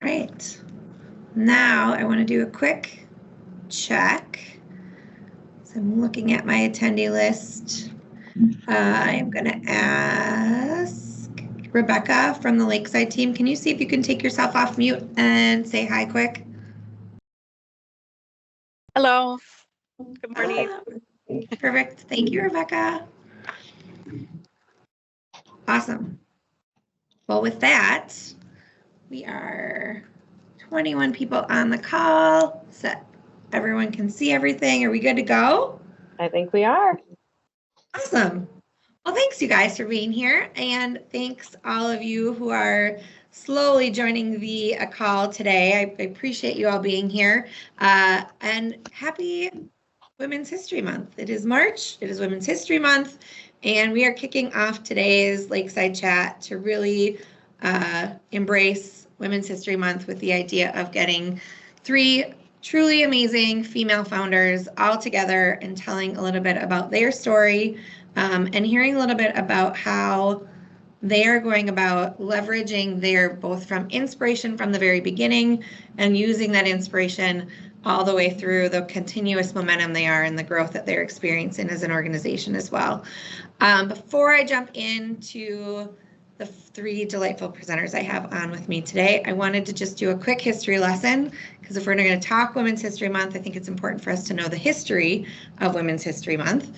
Right. Now I want to do a quick check. So I'm looking at my attendee list. I'm going to ask Rebecca from the Lakeside team. Can you see if you can take yourself off mute and say hi quick? Hello. Good morning. Perfect. Thank you, Rebecca. Awesome. Well, with that, we are 21 people on the call. So everyone can see everything. Are we good to go? I think we are. Awesome. Well, thanks you guys for being here, and thanks all of you who are slowly joining the call today. I appreciate you all being here, and happy Women's History Month. It is March, it is Women's History Month, and we are kicking off today's Lakeside Chat to really embrace Women's History Month with the idea of getting 3 truly amazing female founders all together and telling a little bit about their story, and hearing a little bit about how they are going about leveraging their both from inspiration from the very beginning and using that inspiration all the way through the continuous momentum they are and the growth that they're experiencing as an organization as well. Before I jump into the 3 delightful presenters I have on with me today, I wanted to just do a quick history lesson, because if we're going to talk Women's History Month, I think it's important for us to know the history of Women's History Month.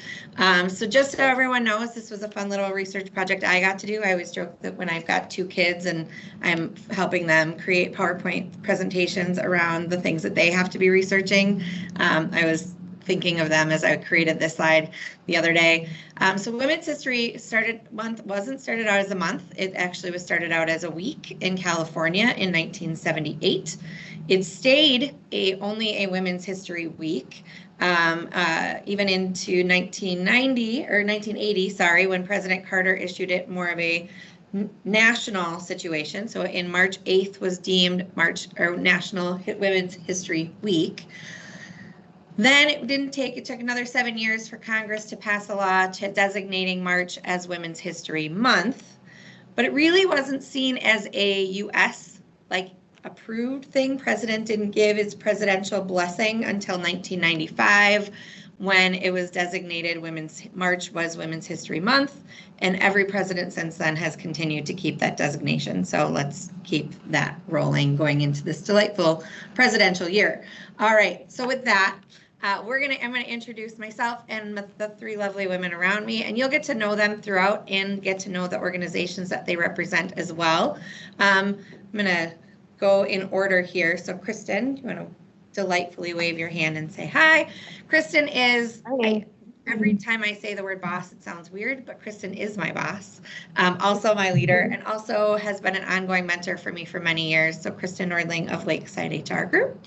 So just so everyone knows, this was a fun little research project I got to do. I always joke that when I've got 2 kids and I'm helping them create PowerPoint presentations around the things that they have to be researching, I was thinking of them as I created this slide the other day. So Women's History Month wasn't started out as a month. It actually was started out as a week in California in 1978. It stayed only a Women's History Week, even into 1980, sorry, when President Carter issued it more of a national situation. So in March 8th was deemed National Women's History Week. Then it took another 7 years for Congress to pass a law designating March as Women's History Month, but it really wasn't seen as a U.S. approved thing. President didn't give his presidential blessing until 1995, when it was designated March was Women's History Month, and every president since then has continued to keep that designation. So let's keep that rolling going into this delightful presidential year. All right, so with that, I'm going to introduce myself and the 3 lovely women around me, and you'll get to know them throughout and get to know the organizations that they represent as well. I'm going to go in order here. So Kristen, you want to delightfully wave your hand and say hi. Kristen is, every time I say the word boss, it sounds weird, but Kristen is my boss, also my leader, and also has been an ongoing mentor for me for many years. So Kristen Nordling of Lakeside HR Group.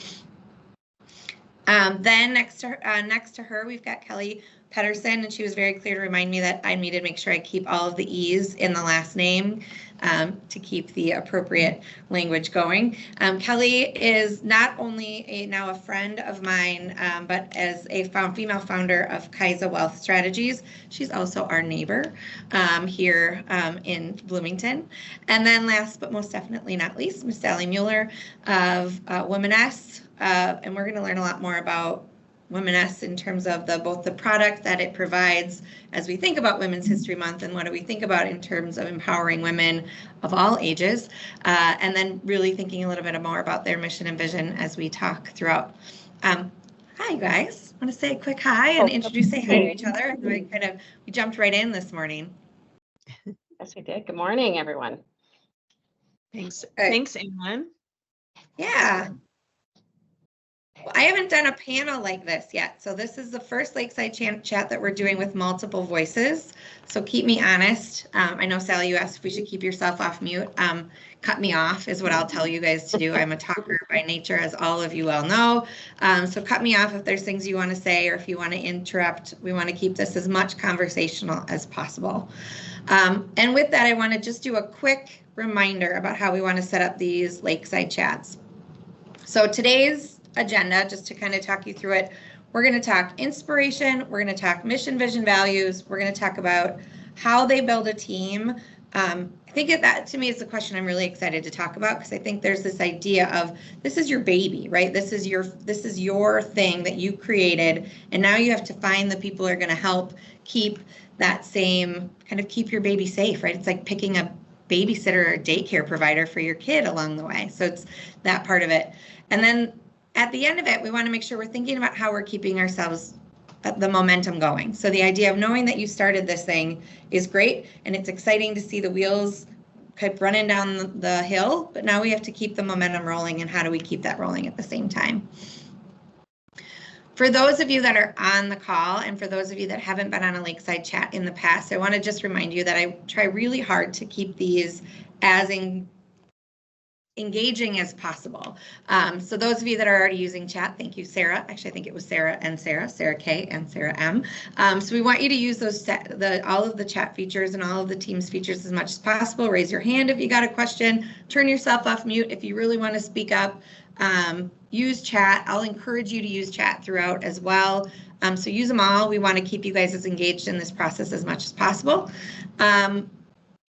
Then next to her, we've got Kelly Pedersen, and she was very clear to remind me that I needed to make sure I keep all of the E's in the last name to keep the appropriate language going. Kelly is not only now a friend of mine, but as a female founder of Kaiser Wealth Strategies, she's also our neighbor here in Bloomington. And then last but most definitely not least, Miss Sally Mueller of Womaness. And we're going to learn a lot more about Womaness in terms of both the product that it provides as we think about Women's History Month, and what do we think about in terms of empowering women of all ages, and then really thinking a little bit more about their mission and vision as we talk throughout. Hi guys, I want to say a quick hi and say hi to each other. We jumped right in this morning. Yes, we did. Good morning, everyone. Thanks, Erin. Yeah. Well, I haven't done a panel like this yet. So this is the first Lakeside chat that we're doing with multiple voices. So keep me honest. I know, Sally, you asked if we should keep yourself off mute. Cut me off is what I'll tell you guys to do. I'm a talker by nature, as all of you well know. So cut me off if there's things you want to say, or if you want to interrupt. We want to keep this as much conversational as possible. And with that, I want to just do a quick reminder about how we want to set up these Lakeside chats. So today's agenda, just to kind of talk you through it, we're going to talk inspiration, we're going to talk mission, vision, values, we're going to talk about how they build a team I think that to me is the question I'm really excited to talk about, because I think there's this idea of this is your baby, right? This is your thing that you created, and now you have to find the people who are going to help keep that same kind of keep your baby safe, right? It's like picking a babysitter or daycare provider for your kid along the way. So it's that part of it. And then at the end of it, we want to make sure we're thinking about how we're keeping ourselves the momentum going. So the idea of knowing that you started this thing is great, and it's exciting to see the wheels keep running down the hill, but now we have to keep the momentum rolling, and how do we keep that rolling at the same time? For those of you that are on the call, and for those of you that haven't been on a Lakeside chat in the past, I want to just remind you that I try really hard to keep these as engaging as possible. So those of you that are already using chat, thank you, Sarah. Actually, I think it was Sarah K and Sarah M. So we want you to use those all of the chat features and all of the Teams features as much as possible. Raise your hand if you got a question. Turn yourself off mute if you really want to speak up. Use chat. I'll encourage you to use chat throughout as well. So use them all. We want to keep you guys as engaged in this process as much as possible.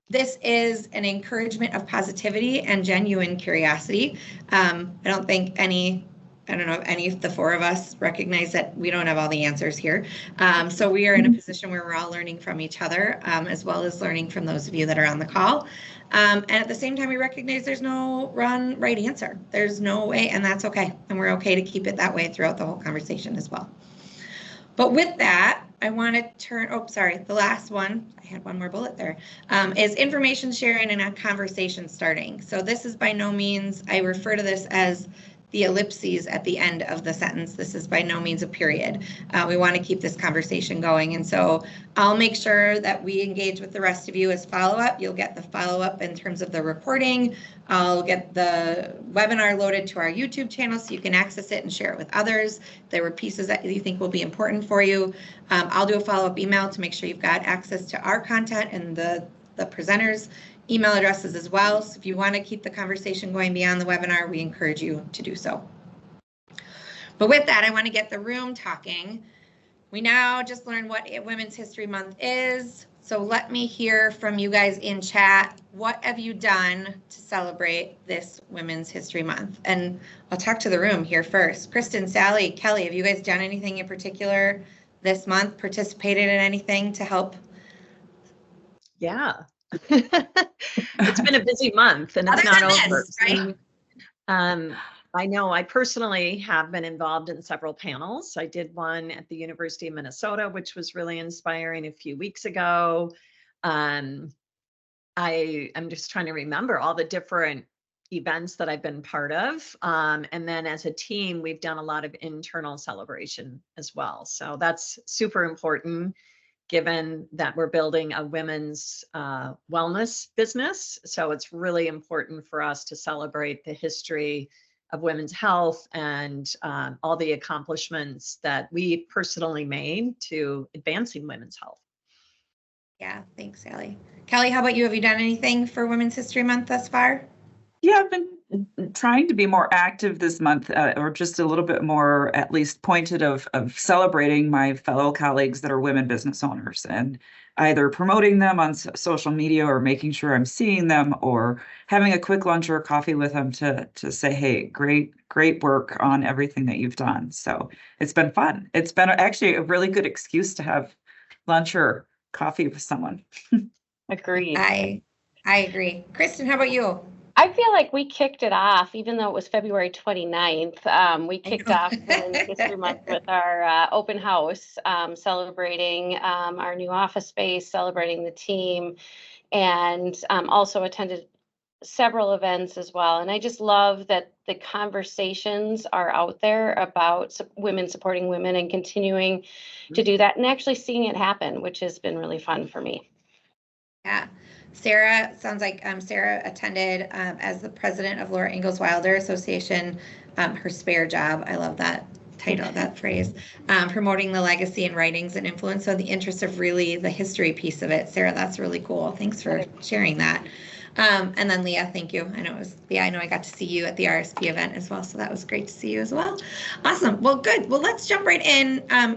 This is an encouragement of positivity and genuine curiosity. I don't think I don't know if any of the four of us recognize that we don't have all the answers here. So we are in a position where we're all learning from each other, as well as learning from those of you that are on the call. And at the same time, we recognize there's no right answer. There's no way, and that's okay. And we're okay to keep it that way throughout the whole conversation as well. But with that, I want to turn, the last one, I had one more bullet there, is information sharing and a conversation starting. So this is by no means, I refer to this as the ellipses at the end of the sentence. This is by no means a period. We want to keep this conversation going. And so I'll make sure that we engage with the rest of you as follow-up. You'll get the follow-up in terms of the recording. I'll get the webinar loaded to our YouTube channel so you can access it and share it with others. If there were pieces that you think will be important for you, I'll do a follow-up email to make sure you've got access to our content and the presenters' email addresses as well. So if you want to keep the conversation going beyond the webinar, we encourage you to do so. But with that, I want to get the room talking. We now just learned what Women's History Month is. So let me hear from you guys in chat. What have you done to celebrate this Women's History Month? And I'll talk to the room here first. Kristen, Sally, Kelly, have you guys done anything in particular this month? Participated in anything to help? Yeah. It's been a busy month, and it's not over. Right? I know I personally have been involved in several panels. I did one at the University of Minnesota, which was really inspiring a few weeks ago. I'm just trying to remember all the different events that I've been part of. And then as a team, we've done a lot of internal celebration as well. So that's super important, given that we're building a women's wellness business. So it's really important for us to celebrate the history of women's health and all the accomplishments that we personally made to advancing women's health. Yeah, thanks, Sally. Kelly, how about you? Have you done anything for Women's History Month thus far? Yeah, I've been trying to be more active this month, or just a little bit more, at least pointed of celebrating my fellow colleagues that are women business owners, and either promoting them on social media or making sure I'm seeing them or having a quick lunch or coffee with them to say, hey, great work on everything that you've done. So it's been fun. It's been actually a really good excuse to have lunch or coffee with someone. Agreed. I agree. Kristen, how about you? I feel like we kicked it off, even though it was February 29th. We kicked off Women's History Month with our open house, celebrating our new office space, celebrating the team, and also attended several events as well. And I just love that the conversations are out there about women supporting women and continuing to do that and actually seeing it happen, which has been really fun for me. Yeah. Sarah, sounds like Sarah attended as the president of Laura Ingalls Wilder Association, her spare job. I love that title, that phrase, promoting the legacy and writings and influence. So the interest of really the history piece of it. Sarah, that's really cool. Thanks for sharing that. And then Leah, thank you. I know I got to see you at the RSP event as well. So that was great to see you as well. Awesome. Well, good. Well, let's jump right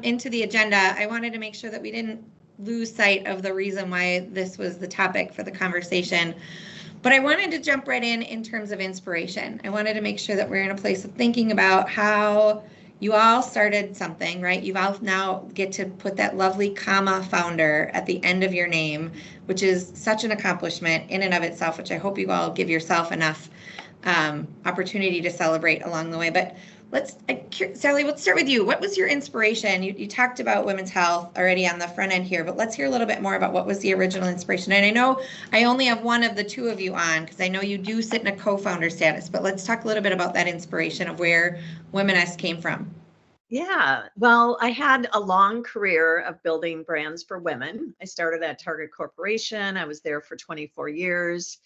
into the agenda. I wanted to make sure that we didn't lose sight of the reason why this was the topic for the conversation. But I wanted to jump right in terms of inspiration. I wanted to make sure that we're in a place of thinking about how you all started something, right? You all now get to put that lovely comma founder at the end of your name, which is such an accomplishment in and of itself, which I hope you all give yourself enough opportunity to celebrate along the way. But Sally, let's start with you. What was your inspiration? You talked about women's health already on the front end here, but let's hear a little bit more about what was the original inspiration. And I know I only have one of the two of you on because I know you do sit in a co-founder status, but let's talk a little bit about that inspiration of where Womanist came from. Yeah, well, I had a long career of building brands for women. I started at Target Corporation. I was there for 24 years.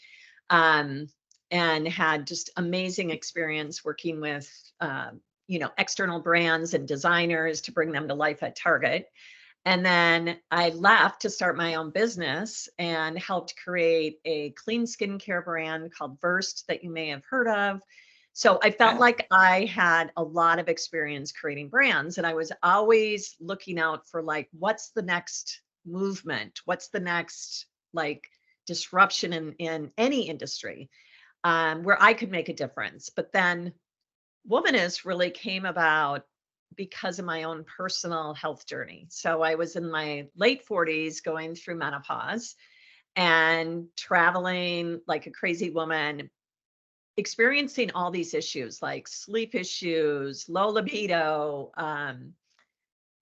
And had just amazing experience working with, external brands and designers to bring them to life at Target. And then I left to start my own business and helped create a clean skincare brand called Versed that you may have heard of. So I felt like I had a lot of experience creating brands, and I was always looking out for like, what's the next movement? What's the next like disruption in any industry? Where I could make a difference. But then Womanist really came about because of my own personal health journey. So I was in my late 40s going through menopause and traveling like a crazy woman, experiencing all these issues like sleep issues, low libido,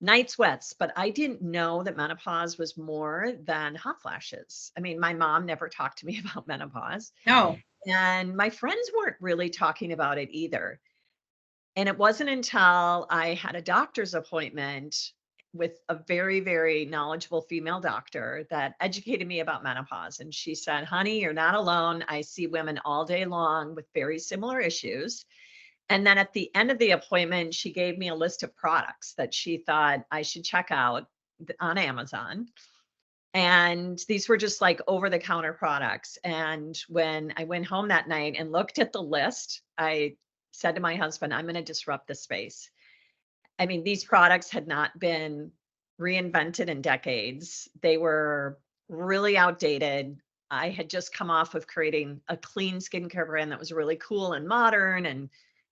night sweats, but I didn't know that menopause was more than hot flashes. I mean, my mom never talked to me about menopause. No. And my friends weren't really talking about it either. And it wasn't until I had a doctor's appointment with a very, very knowledgeable female doctor that educated me about menopause. And she said, honey, you're not alone. I see women all day long with very similar issues. And then at the end of the appointment, she gave me a list of products that she thought I should check out on Amazon. And these were just like over-the-counter products. And when I went home that night and looked at the list, I said to my husband, I'm going to disrupt the space. I mean, these products had not been reinvented in decades. They were really outdated. I had just come off of creating a clean skincare brand that was really cool and modern and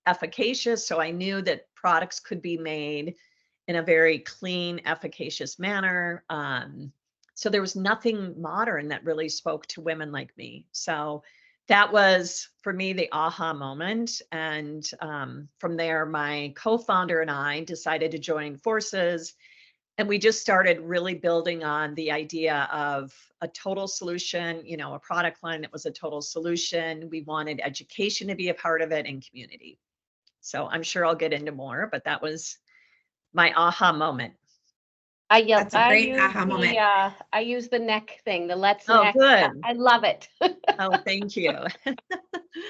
efficacious. So I knew that products could be made in a very clean, efficacious manner. So there was nothing modern that really spoke to women like me. So that was, for me, the aha moment. And from there, my co-founder and I decided to join forces. And we just started really building on the idea of a total solution, a product line that was a total solution. We wanted education to be a part of it and community. So I'm sure I'll get into more, but that was my aha moment. That's a great aha moment. I use the neck thing, the Let's Oh, Neck. good. I love it. Oh, thank you.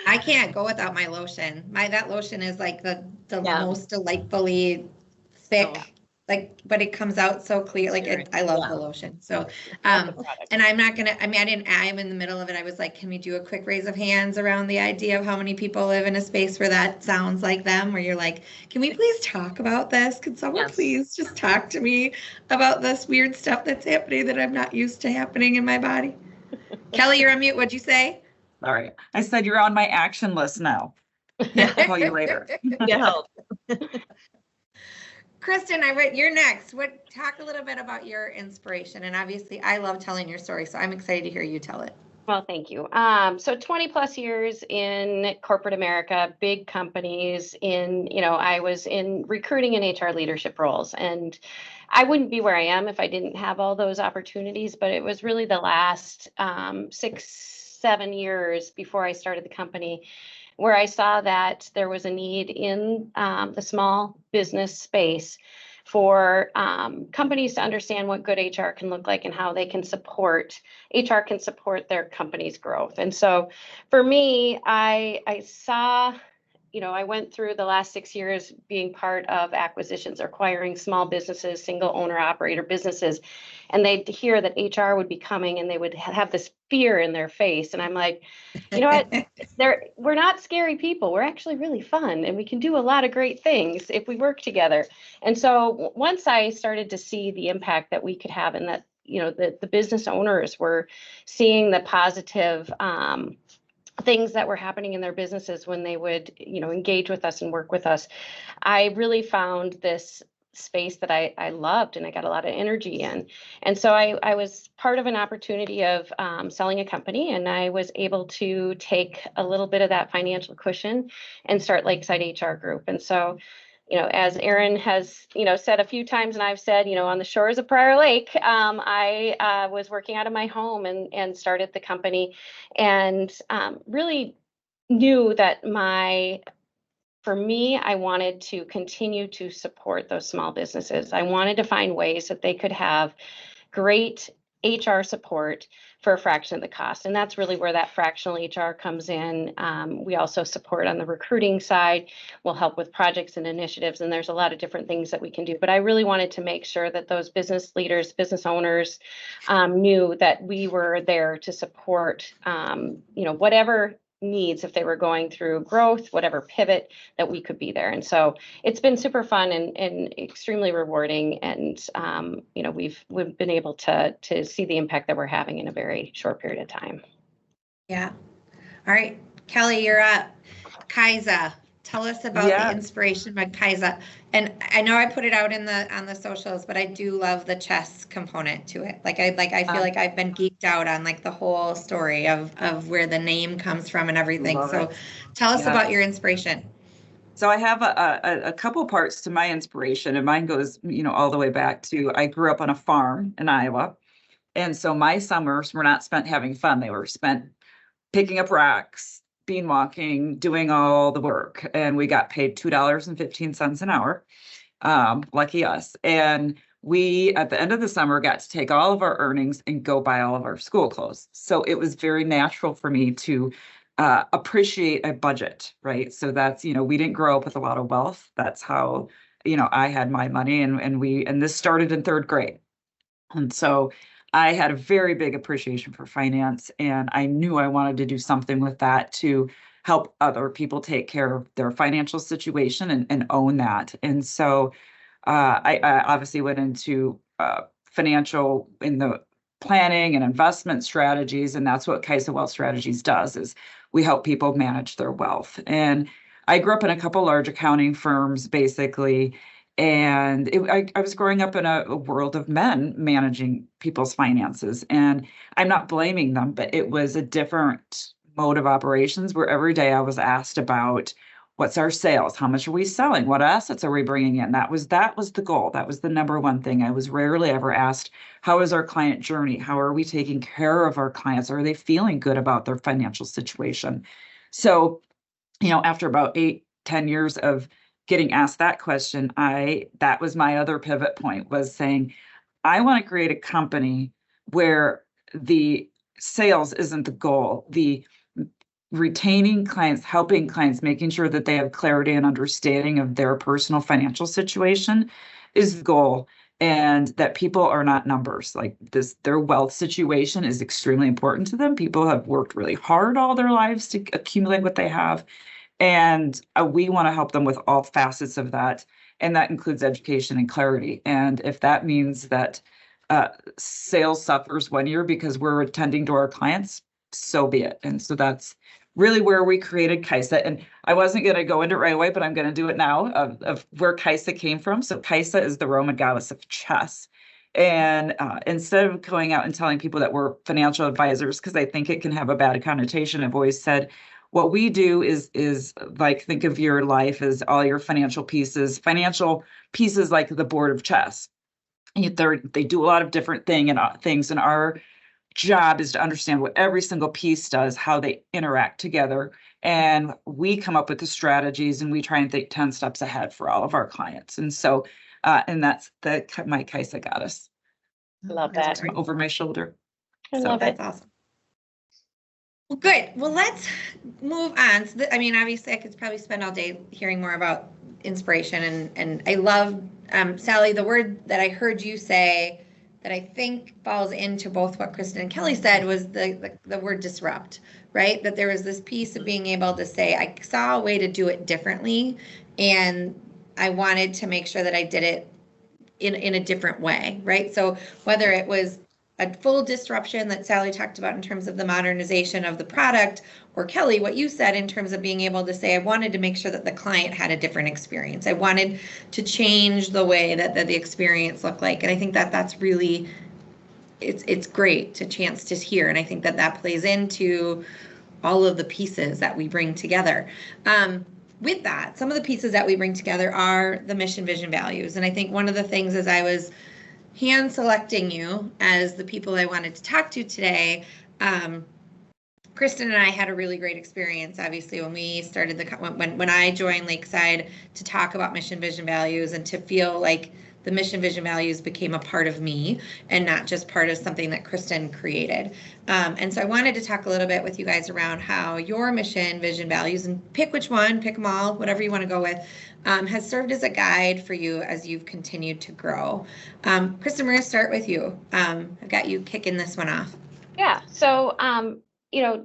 I can't go without my lotion. That lotion is like the most delightfully thick, but it comes out so clear. Like I love the lotion. So, and I'm not gonna. I mean, I'm in the middle of it. I was like, can we do a quick raise of hands around the idea of how many people live in a space where that sounds like them? Where you're like, can we please talk about this? Could someone please just talk to me about this weird stuff that's happening that I'm not used to happening in my body? Kelly, you're on mute. What'd you say? Sorry, I said you're on my action list now. Yeah, I'll call you later. Yeah. Kristen, you're next. Talk a little bit about your inspiration. And obviously, I love telling your story, so I'm excited to hear you tell it. Well, thank you. So 20 plus years in corporate America, big companies I was in recruiting and HR leadership roles. And I wouldn't be where I am if I didn't have all those opportunities. But it was really the last 6-7 years before I started the company where I saw that there was a need in the small business space for companies to understand what good HR can look like and how HR can support their company's growth. And so for me, I saw, I went through the last 6 years being part of acquisitions, acquiring small businesses, single owner operator businesses, and they'd hear that HR would be coming and they would have this fear in their face. And I'm like, you know what? We're not scary people. We're actually really fun and we can do a lot of great things if we work together. And so once I started to see the impact that we could have and that the business owners were seeing the positive things that were happening in their businesses when they would, engage with us and work with us. I really found this space that I loved and I got a lot of energy in. And so I was part of an opportunity of selling a company, and I was able to take a little bit of that financial cushion and start Lakeside HR Group. And so, as Erin has, said a few times, and I've said, on the shores of Prior Lake, I was working out of my home and started the company, and really knew that for me, I wanted to continue to support those small businesses. I wanted to find ways that they could have great HR support for a fraction of the cost. And that's really where that fractional HR comes in. We also support on the recruiting side. We'll help with projects and initiatives. And there's a lot of different things that we can do. But I really wanted to make sure that those business leaders, business owners knew that we were there to support, whatever needs, if they were going through growth, whatever pivot, that we could be there. And so it's been super fun and extremely rewarding. And, we've been able to see the impact that we're having in a very short period of time. Yeah. All right, Kelly, you're up. Kaisa, tell us about the inspiration by Kaisa. And I know I put it out on the socials, but I do love the chess component to it. I feel like I've been geeked out on the whole story of where the name comes from and everything. So tell us about your inspiration. So I have a couple parts to my inspiration, and mine goes, all the way back to, I grew up on a farm in Iowa. And so my summers were not spent having fun. They were spent picking up rocks, bean walking, doing all the work. And we got paid $2.15 an hour. Lucky us. And we, at the end of the summer, got to take all of our earnings and go buy all of our school clothes. So it was very natural for me to appreciate a budget, right? So that's, we didn't grow up with a lot of wealth. That's how, I had my money, and this started in third grade. And so I had a very big appreciation for finance, and I knew I wanted to do something with that to help other people take care of their financial situation and own that. And so I obviously went into financial in the planning and investment strategies, and that's what Kaisa Wealth Strategies does, is we help people manage their wealth. And I grew up in a couple large accounting firms, basically, and I was growing up in a world of men managing people's finances. And I'm not blaming them, but it was a different mode of operations where every day I was asked about, what's our sales? How much are we selling? What assets are we bringing in? That was the goal. That was the number one thing. I was rarely ever asked, how is our client journey? How are we taking care of our clients? Are they feeling good about their financial situation? So, after about 8-10 years of getting asked that question, that was my other pivot point, was saying, I want to create a company where the sales isn't the goal. The retaining clients, helping clients, making sure that they have clarity and understanding of their personal financial situation is the goal. And that people are not numbers. Like their wealth situation is extremely important to them. People have worked really hard all their lives to accumulate what they have. And we want to help them with all facets of that. And that includes education and clarity. And if that means that sales suffers one year because we're attending to our clients, so be it. And so that's really where we created Kaisa. And I wasn't going to go into it right away, but I'm going to do it now, of where Kaisa came from. So Kaisa is the Roman goddess of chess. And instead of going out and telling people that we're financial advisors, because I think it can have a bad connotation, I've always said, what we do is like, think of your life as all your financial pieces like the board of chess. They do a lot of different things, and our job is to understand what every single piece does, how they interact together, and we come up with the strategies, and we try and think 10 steps ahead for all of our clients. And so, and that's my Kaisa goddess. Love that. Over my shoulder. I love it. That's awesome. Well, good. Well, let's move on. So obviously I could probably spend all day hearing more about inspiration, and I love, Sally, the word that I heard you say that I think falls into both what Kristen and Kelly said was the word disrupt, right? That there was this piece of being able to say, I saw a way to do it differently, and I wanted to make sure that I did it in a different way, right? So whether it was a full disruption that Sally talked about in terms of the modernization of the product, or Kelly, what you said in terms of being able to say, I wanted to make sure that the client had a different experience. I wanted to change the way that the experience looked like. And I think that that's really, it's great to chance to hear. And I think that that plays into all of the pieces that we bring together. With that, some of the pieces that we bring together are the mission, vision, values. And I think one of the things as I was hand selecting you as the people I wanted to talk to today, Kristen and I had a really great experience, obviously, when we started when I joined Lakeside to talk about mission, vision, values, and to feel like the mission, vision, values became a part of me and not just part of something that Kristen created. And so I wanted to talk a little bit with you guys around how your mission, vision, values, and pick which one, pick them all, whatever you want to go with, has served as a guide for you as you've continued to grow. Kristen, we're going to start with you. I've got you kicking this one off. Yeah. So,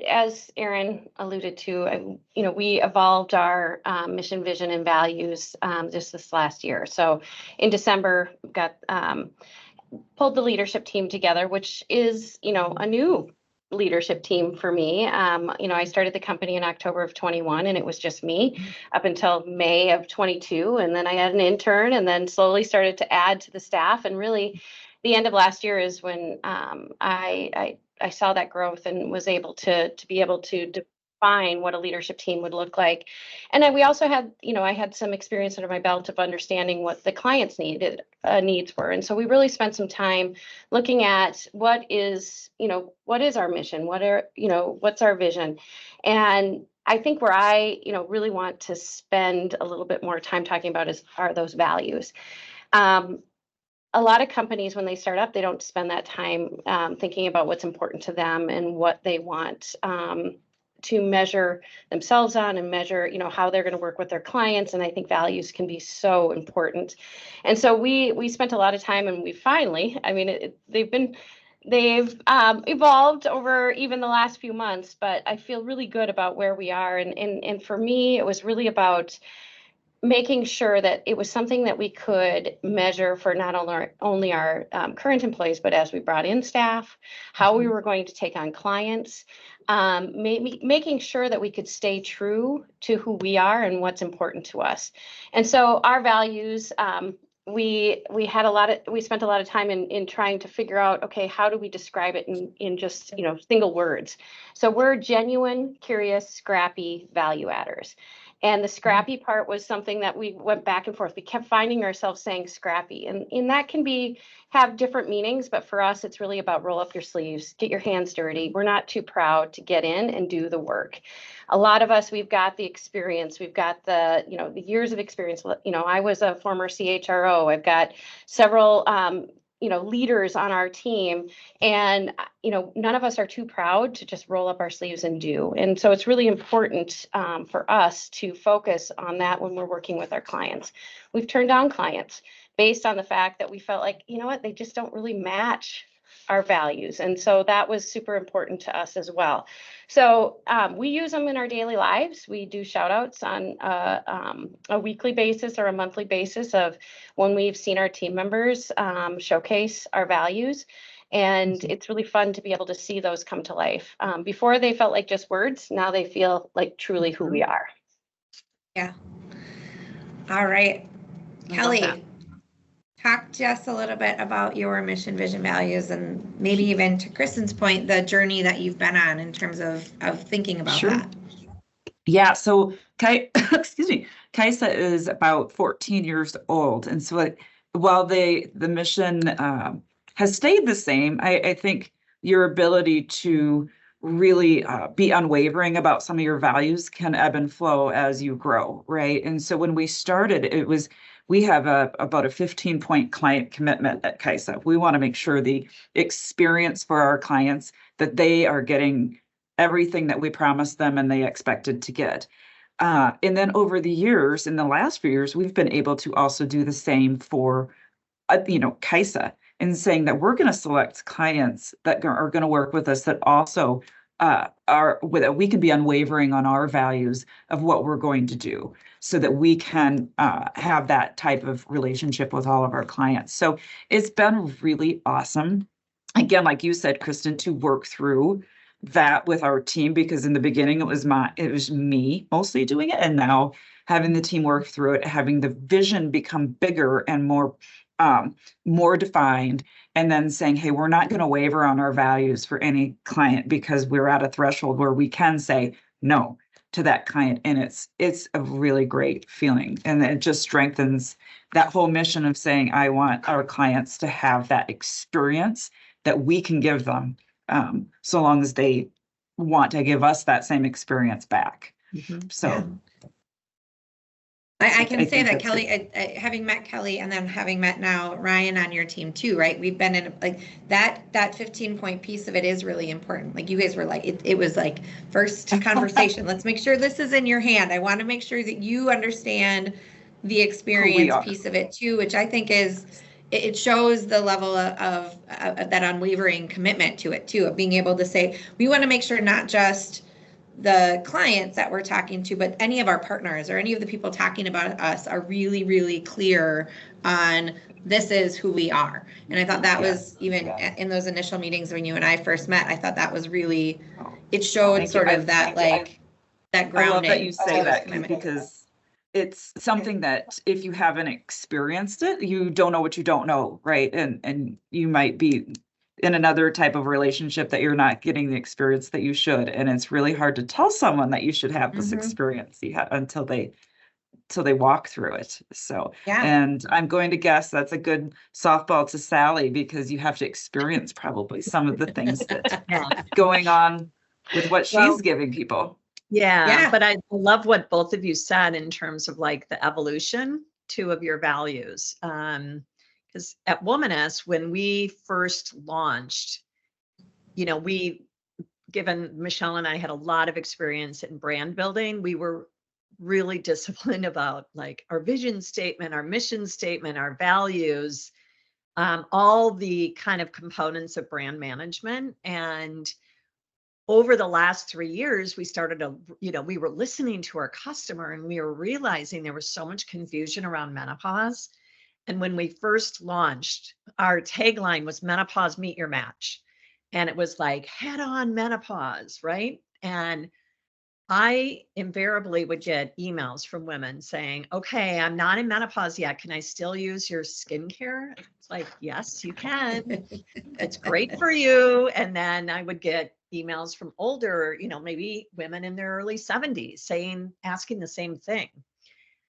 as Erin alluded to, we evolved our mission, vision, and values just this last year. So in December, got pulled the leadership team together, which is, a new leadership team for me. I started the company in October of 21, and it was just me up until May of 22. And then I had an intern, and then slowly started to add to the staff. And really, the end of last year is when I saw that growth and was able to be able to define what a leadership team would look like. And then we also had, I had some experience under my belt of understanding what the clients needs were. And so we really spent some time looking at what is our mission? What's our vision? And I think where I, really want to spend a little bit more time talking about are those values. A lot of companies, when they start up, they don't spend that time thinking about what's important to them and what they want to measure themselves on and measure, how they're going to work with their clients. And I think values can be so important. And so we spent a lot of time, and we finally, they've evolved over even the last few months, but I feel really good about where we are. And for me, it was really about making sure that it was something that we could measure for not only our current employees, but as we brought in staff, how we were going to take on clients, making sure that we could stay true to who we are and what's important to us. And so our values, we spent a lot of time in trying to figure out, okay, how do we describe it in just, single words? So we're genuine, curious, scrappy value adders. And the scrappy part was something that we went back and forth. We kept finding ourselves saying scrappy, and that can have different meanings. But for us, it's really about roll up your sleeves, get your hands dirty. We're not too proud to get in and do the work. A lot of us, we've got the experience. We've got the years of experience. I was a former CHRO. I've got several leaders on our team, and none of us are too proud to just roll up our sleeves and do. And so it's really important for us to focus on that when we're working with our clients. We've turned down clients based on the fact that we felt like, they just don't really match our values. And so that was super important to us as well. So we use them in our daily lives. We do shout outs on a weekly basis or a monthly basis of when we've seen our team members showcase our values. And it's really fun to be able to see those come to life. Before they felt like just words. Now they feel like truly who we are. Yeah. All right. Kelly, talk to us a little bit about your mission, vision, values, and maybe even to Kristen's point, the journey that you've been on in terms of thinking about that. Yeah. So Kaisa is about 14 years old. And so while the mission has stayed the same, I think your ability to really be unwavering about some of your values can ebb and flow as you grow, right? And so when we started, we have about a 15-point client commitment at Kaisa. We want to make sure the experience for our clients, that they are getting everything that we promised them and they expected to get. And then over the years, in the last few years, we've been able to also do the same for, Kaisa, and saying that we're going to select clients that are going to work with us that also we can be unwavering on our values of what we're going to do, so that we can have that type of relationship with all of our clients. So it's been really awesome again, like you said, Kristen, to work through that with our team, because in the beginning it was me mostly doing it, and now having the team work through it, having the vision become bigger and more defined, and then saying, hey, we're not going to waver on our values for any client because we're at a threshold where we can say no to that client. And it's a really great feeling. And it just strengthens that whole mission of saying, I want our clients to have that experience that we can give them, so long as they want to give us that same experience back. So yeah. I can say that Kelly, having met Kelly and then having met now Ryan on your team too, right? We've been in like that 15-point piece of it is really important. Like you guys were like, it was like first conversation. Let's make sure this is in your hand. I want to make sure that you understand the experience piece of it too, which I think it shows the level of that unwavering commitment to it too, of being able to say, we want to make sure not just the clients that we're talking to, but any of our partners or any of the people talking about us are really, really clear on this is who we are. And I thought that was even in those initial meetings when you and I first met, I thought that was really, it showed sort of that like that grounding. I love that you say that because it's something that if you haven't experienced it, you don't know what you don't know, right? And you might be in another type of relationship that you're not getting the experience that you should. And it's really hard to tell someone that you should have this experience until they walk through it. So, and I'm going to guess that's a good softball to Sally, because you have to experience probably some of the things that going on with what she's giving people. Yeah, but I love what both of you said in terms of like the evolution too of your values. Because at Womaness, when we first launched, given Michelle and I had a lot of experience in brand building, we were really disciplined about like our vision statement, our mission statement, our values, all the kind of components of brand management. And over the last 3 years, we started we were listening to our customer and we were realizing there was so much confusion around menopause. And when we first launched, our tagline was menopause, meet your match. And it was like head on menopause, right? And I invariably would get emails from women saying, okay, I'm not in menopause yet. Can I still use your skincare? It's like, yes, you can. It's great for you. And then I would get emails from older, maybe women in their early 70s asking the same thing.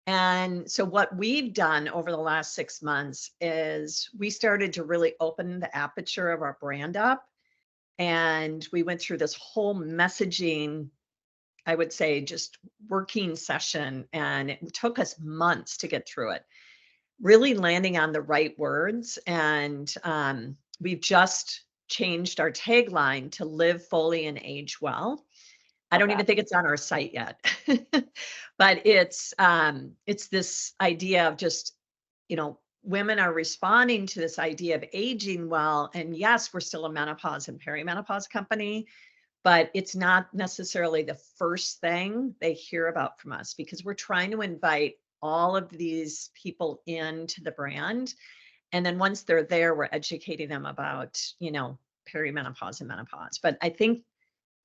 And so what we've done over the last 6 months is we started to really open the aperture of our brand up. And we went through this whole messaging, I would say, just working session. And it took us months to get through it, really landing on the right words. And we've just changed our tagline to live fully and age well. I don't even think it's on our site yet, but it's this idea of just, women are responding to this idea of aging well. And yes, we're still a menopause and perimenopause company, but it's not necessarily the first thing they hear about from us, because we're trying to invite all of these people into the brand. And then once they're there, we're educating them about, perimenopause and menopause. But I think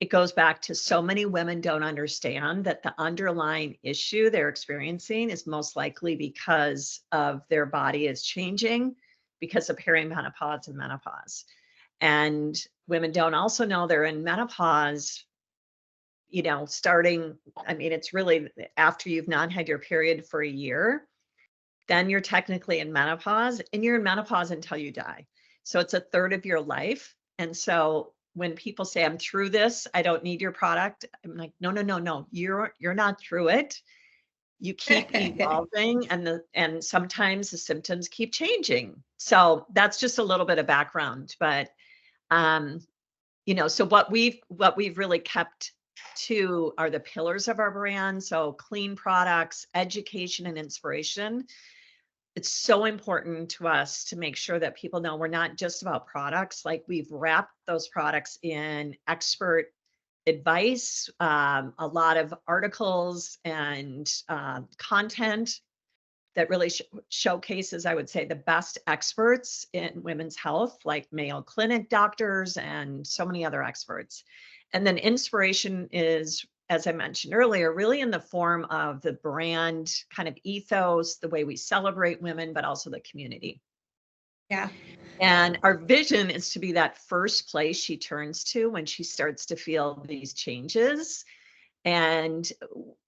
it goes back to so many women don't understand that the underlying issue they're experiencing is most likely because of their body is changing because of perimenopause and menopause. And women don't also know they're in menopause, starting, it's really after you've not had your period for a year, then you're technically in menopause, and you're in menopause until you die. So it's a third of your life. And so when people say, I'm through this, I don't need your product, I'm like, no, you're not through it. You keep evolving, and sometimes the symptoms keep changing. So that's just a little bit of background. But so what we've really kept to are the pillars of our brand. So clean products, education, and inspiration. It's so important to us to make sure that people know we're not just about products. Like, we've wrapped those products in expert advice, a lot of articles and content that really showcases, I would say, the best experts in women's health, like Mayo Clinic doctors and so many other experts. And then inspiration is, as I mentioned earlier, really in the form of the brand kind of ethos, the way we celebrate women, but also the community. Yeah. And our vision is to be that first place she turns to when she starts to feel these changes. And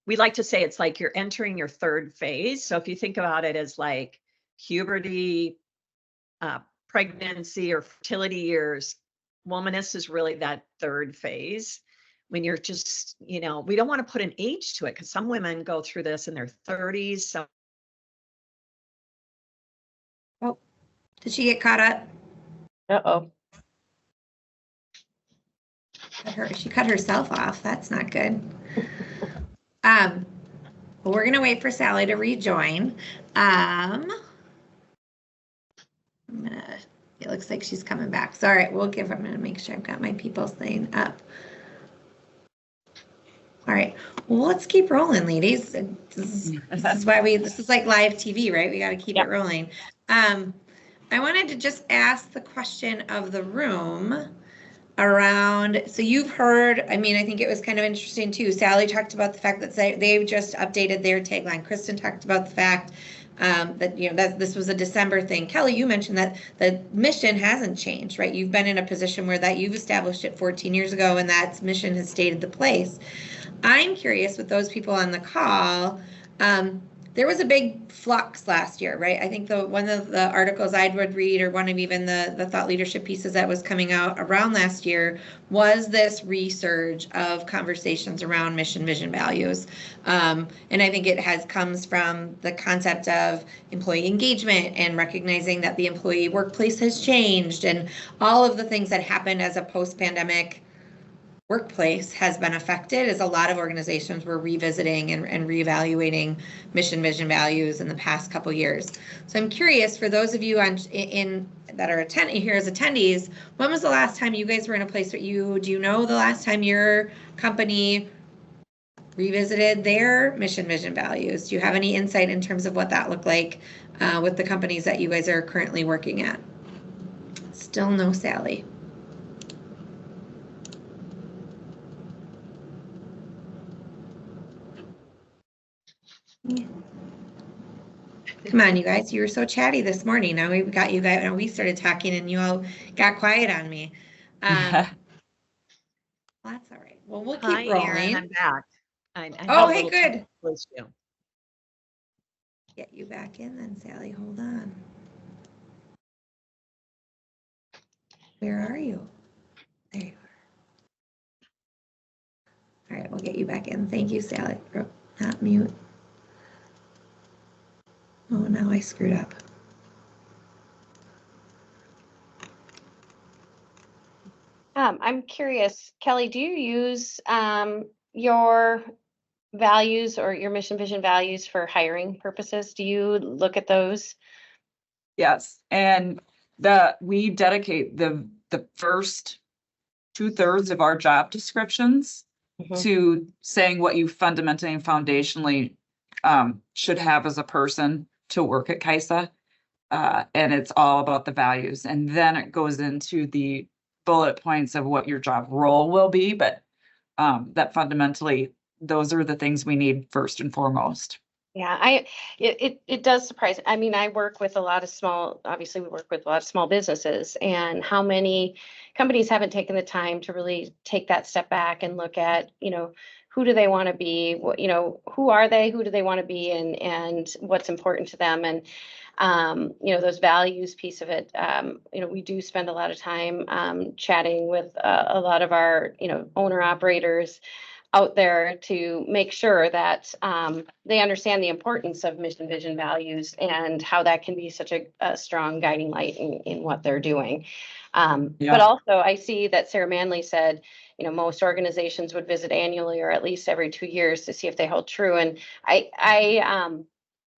we like to say it's like you're entering your third phase. So if you think about it as like puberty, pregnancy, or fertility years, womaness is really that third phase when you're just, we don't want to put an age to it because some women go through this in their 30s. So. Oh, did she get caught up? Uh-oh. She cut herself off. That's not good. Well, we're gonna wait for Sally to rejoin. It looks like she's coming back. So, all right, I'm gonna make sure I've got my people staying up. All right, well, let's keep rolling, ladies. This is why this is like live TV, right? We got to keep it rolling. I wanted to just ask the question of the room around, so you've heard, I think it was kind of interesting too. Sally talked about the fact that they've just updated their tagline. Kristen talked about the fact that, that this was a December thing. Kelly, you mentioned that the mission hasn't changed, right? You've been in a position where that you've established it 14 years ago and that mission has stayed the place. I'm curious with those people on the call, there was a big flux last year, right? I think one of the articles I would read, or one of even the thought leadership pieces that was coming out around last year, was this resurge of conversations around mission, vision, values. And I think it comes from the concept of employee engagement and recognizing that the employee workplace has changed and all of the things that happened as a post-pandemic workplace has been affected, as a lot of organizations were revisiting and reevaluating mission, vision, values in the past couple years. So I'm curious, for those of you that are attending here as attendees, when was the last time you guys were in a place where do you know the last time your company revisited their mission, vision, values? Do you have any insight in terms of what that looked like with the companies that you guys are currently working at? Still no Sally. Come on, you guys. You were so chatty this morning. Now we've got you guys, and we started talking and you all got quiet on me. Well, that's all right. Well, we'll keep rolling. Erin, I'm back. Hey, good. Get you back in then, Sally. Hold on. Where are you? There you are. All right, we'll get you back in. Thank you, Sally. Oh, not mute. Oh, now I screwed up. I'm curious, Kelly, do you use your values or your mission, vision, values for hiring purposes? Do you look at those? Yes, and we dedicate the first 2/3 of our job descriptions to saying what you fundamentally and foundationally should have as a person to work at Kaisa. And it's all about the values. And then it goes into the bullet points of what your job role will be. But that fundamentally, those are the things we need first and foremost. Yeah, it does surprise. I work with obviously we work with a lot of small businesses, and how many companies haven't taken the time to really take that step back and look at, who do they want to be? Who are they? Who do they want to be? And what's important to them? And, those values piece of it, we do spend a lot of time chatting with a lot of our, owner operators out there to make sure that they understand the importance of mission, vision, values, and how that can be such a strong guiding light in what they're doing. But also, I see that Sarah Manley said, most organizations would visit annually or at least every 2 years to see if they hold true. And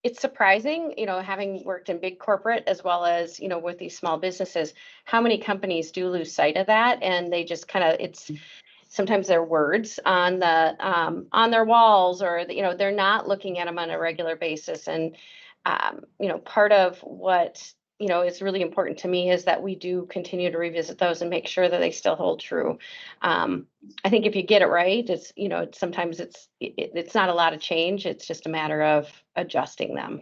it's surprising, having worked in big corporate as well as, with these small businesses, how many companies do lose sight of that, and they just sometimes they're words on their walls, or they're not looking at them on a regular basis. And part of what, is really important to me is that we do continue to revisit those and make sure that they still hold true. I think if you get it right, it's, sometimes it's not a lot of change. It's just a matter of adjusting them.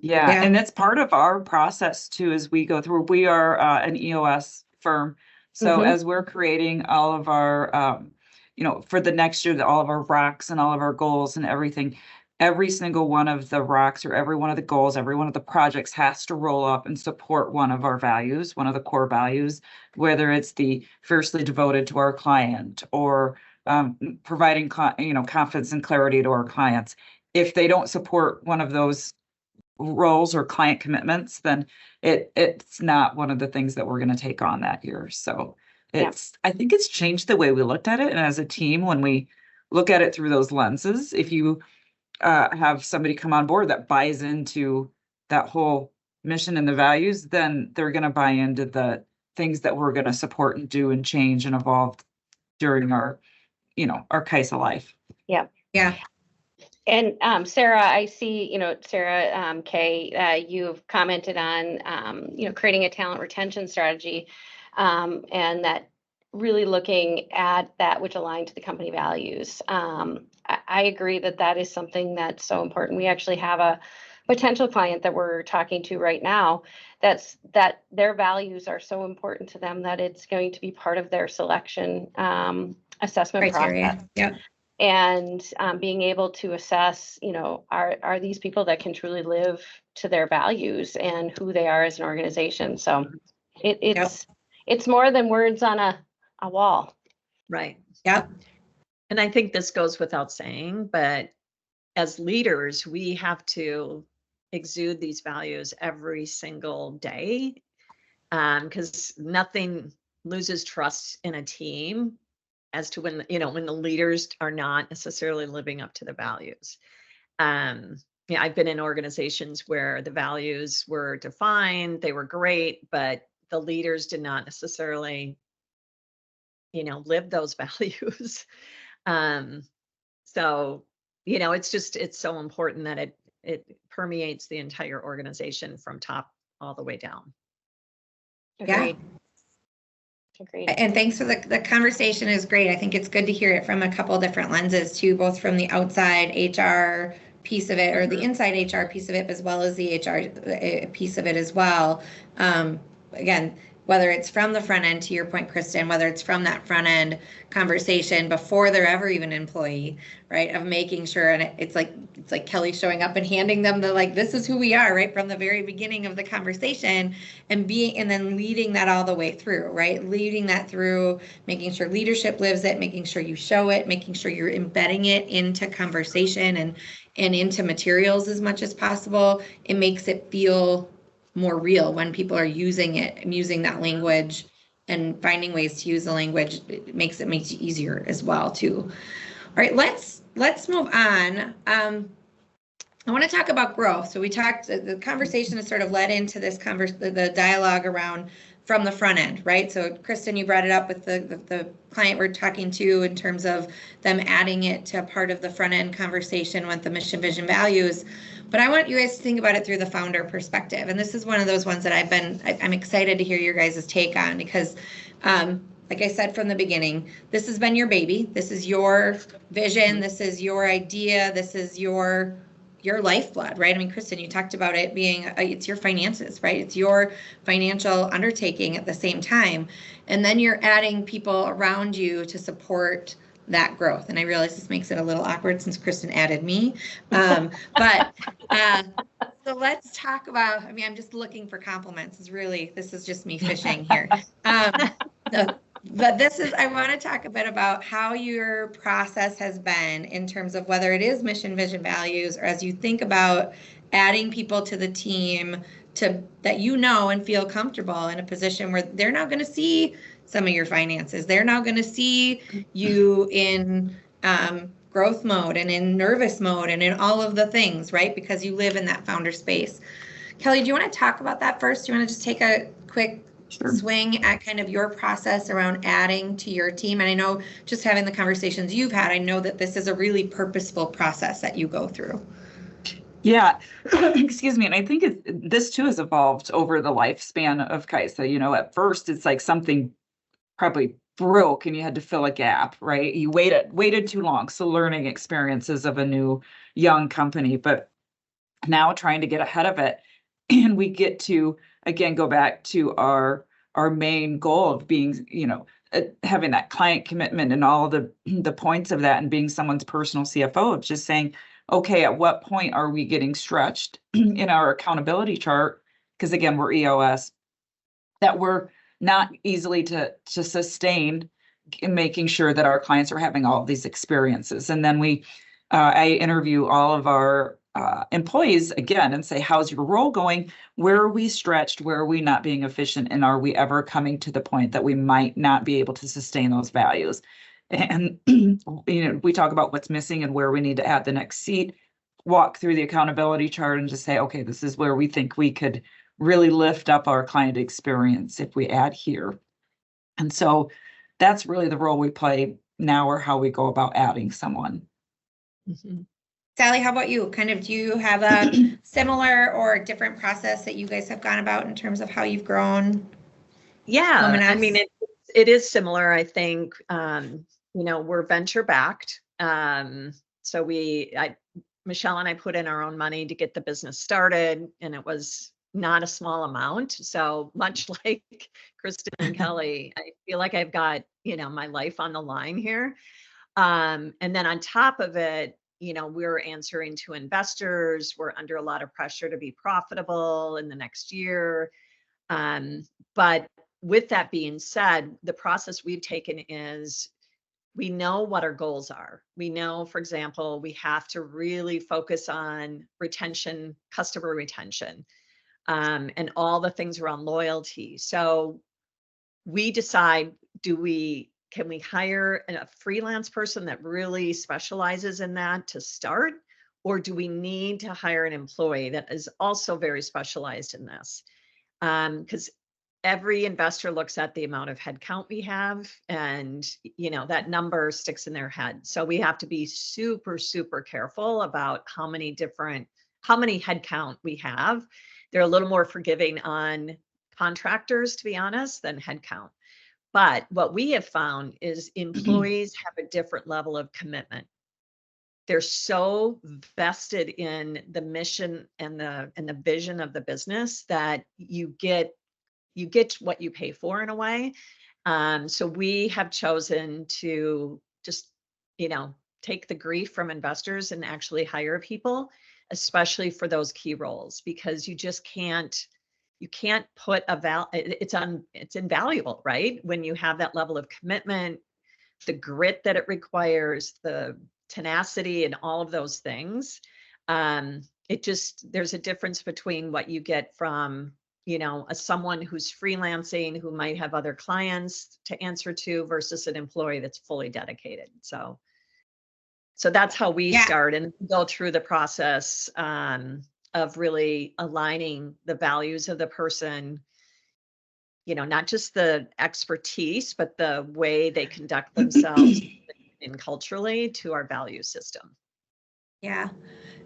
Yeah, Yeah. and that's part of our process too, as we go through. We are an EOS firm. So as we're creating all of our, for the next year, all of our rocks and all of our goals and everything, every single one of the rocks or every one of the goals, every one of the projects has to roll up and support one of our values, one of the core values, whether it's the fiercely devoted to our client or providing, confidence and clarity to our clients. If they don't support one of those roles or client commitments, then it's not one of the things that we're going to take on that year. So I think it's changed the way we looked at it. And as a team, when we look at it through those lenses, if you have somebody come on board that buys into that whole mission and the values, then they're going to buy into the things that we're going to support and do and change and evolve during our Kaisa life. Yeah. Yeah. And Sarah, I see, Sarah Kay, you've commented on, creating a talent retention strategy, and that really looking at that which aligned to the company values. I agree that is something that's so important. We actually have a potential client that we're talking to right now that their values are so important to them that it's going to be part of their selection assessment Criteria. process. Yeah. And being able to assess, are these people that can truly live to their values and who they are as an organization? So it's more than words on a wall. Right. Yep. And I think this goes without saying, but as leaders, we have to exude these values every single day, because nothing loses trust in a team as to when the leaders are not necessarily living up to the values. I've been in organizations where the values were defined, they were great, but the leaders did not necessarily, live those values. So, it's so important that it permeates the entire organization from top all the way down. Agreed. Agreed. And thanks for the conversation is great. I think it's good to hear it from a couple different lenses too, both from the outside HR piece of it or the inside HR piece of it, as well as the HR piece of it as well. Again, whether it's from the front end, to your point, Kristen, whether it's from that front end conversation before they're ever even an employee, right? Of making sure, and it's like Kelly showing up and handing them this is who we are, right? From the very beginning of the conversation and then leading that all the way through, right? Leading that through, making sure leadership lives it, making sure you show it, making sure you're embedding it into conversation and into materials as much as possible. It makes it feel more real when people are using it and using that language and finding ways to use the language. It makes it easier as well too. All right, let's move on. I want to talk about growth. So the conversation has sort of led into this the dialogue around from the front end, right? So Kristen, you brought it up with the client we're talking to in terms of them adding it to part of the front end conversation with the mission, vision, values. But I want you guys to think about it through the founder perspective. And this is one of those ones that I'm excited to hear your guys' take on, because like I said from the beginning, this has been your baby. This is your vision. This is your idea. This is your lifeblood, right? I mean, Kristen, you talked about it being, it's your finances, right? It's your financial undertaking at the same time. And then you're adding people around you to support that growth. And I realize this makes it a little awkward since Kristen added me. So let's talk about, I'm just looking for compliments. This is just me fishing here. But I want to talk a bit about how your process has been in terms of whether it is mission, vision, values, or as you think about adding people to the team that and feel comfortable in a position where they're now going to see some of your finances. They're now going to see you in growth mode and in nervous mode and in all of the things, right? Because you live in that founder space. Kelly, do you want to talk about that first? Do you want to just take a quick swing at kind of your process around adding to your team? And I know just having the conversations you've had, I know that this is a really purposeful process that you go through. Yeah, excuse me. And I think this too has evolved over the lifespan of Kaisa. At first it's like something probably broke and you had to fill a gap, right? You waited too long. So learning experiences of a new young company, but now trying to get ahead of it. And we get to, again, go back to our main goal of being, having that client commitment and all the points of that, and being someone's personal CFO, of just saying, okay, at what point are we getting stretched in our accountability chart? Because again, we're EOS, that we're not easily to sustain in making sure that our clients are having all of these experiences. And then I interview all of our employees again and say, how's your role going? Where are we stretched? Where are we not being efficient? And are we ever coming to the point that we might not be able to sustain those values? And we talk about what's missing and where we need to add the next seat, walk through the accountability chart and just say, okay, this is where we think we could really lift up our client experience if we add here. And so that's really the role we play now, or how we go about adding someone. Mm-hmm. Sally, how about you? Do you have a similar or different process that you guys have gone about in terms of how you've grown? Yeah, I mean, it is similar. I think, we're venture backed. So Michelle and I put in our own money to get the business started, and it was not a small amount. So much like Kristen and Kelly, I feel like I've got, my life on the line here. And then on top of it, we're answering to investors. We're under a lot of pressure to be profitable in the next year. But with that being said, the process we've taken is, we know what our goals are. We know, for example, we have to really focus on retention, customer retention, and all the things around loyalty. So we decide, can we hire a freelance person that really specializes in that to start? Or do we need to hire an employee that is also very specialized in this? Because every investor looks at the amount of headcount we have, and that number sticks in their head. So we have to be super, super careful about how many headcount we have. They're a little more forgiving on contractors, to be honest, than headcount. But what we have found is employees have a different level of commitment. They're so vested in the mission and the vision of the business that you get what you pay for, in a way. So we have chosen to just, take the grief from investors and actually hire people, especially for those key roles, because you can't put it's invaluable, right? When you have that level of commitment, the grit that it requires, the tenacity, and all of those things. There's a difference between what you get from, someone who's freelancing, who might have other clients to answer to, versus an employee that's fully dedicated. So that's how we start and go through the process of really aligning the values of the person, not just the expertise, but the way they conduct themselves and culturally to our value system. Yeah,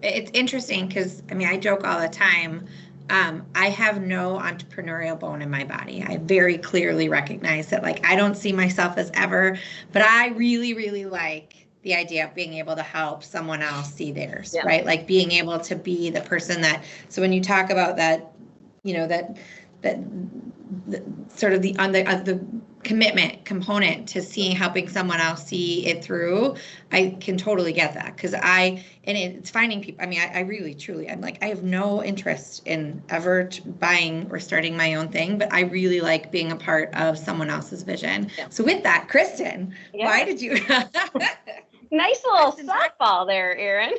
it's interesting because, I joke all the time. I have no entrepreneurial bone in my body. I very clearly recognize that, I don't see myself as ever, but I really, really like the idea of being able to help someone else see theirs, right? Like being able to be the person so when you talk about that, that sort of the commitment component to helping someone else see it through, I can totally get that, because it's finding people. I really, truly, I have no interest in ever buying or starting my own thing, but I really like being a part of someone else's vision. Yeah. So with that, Kristen, why did you? Nice little softball there, Erin.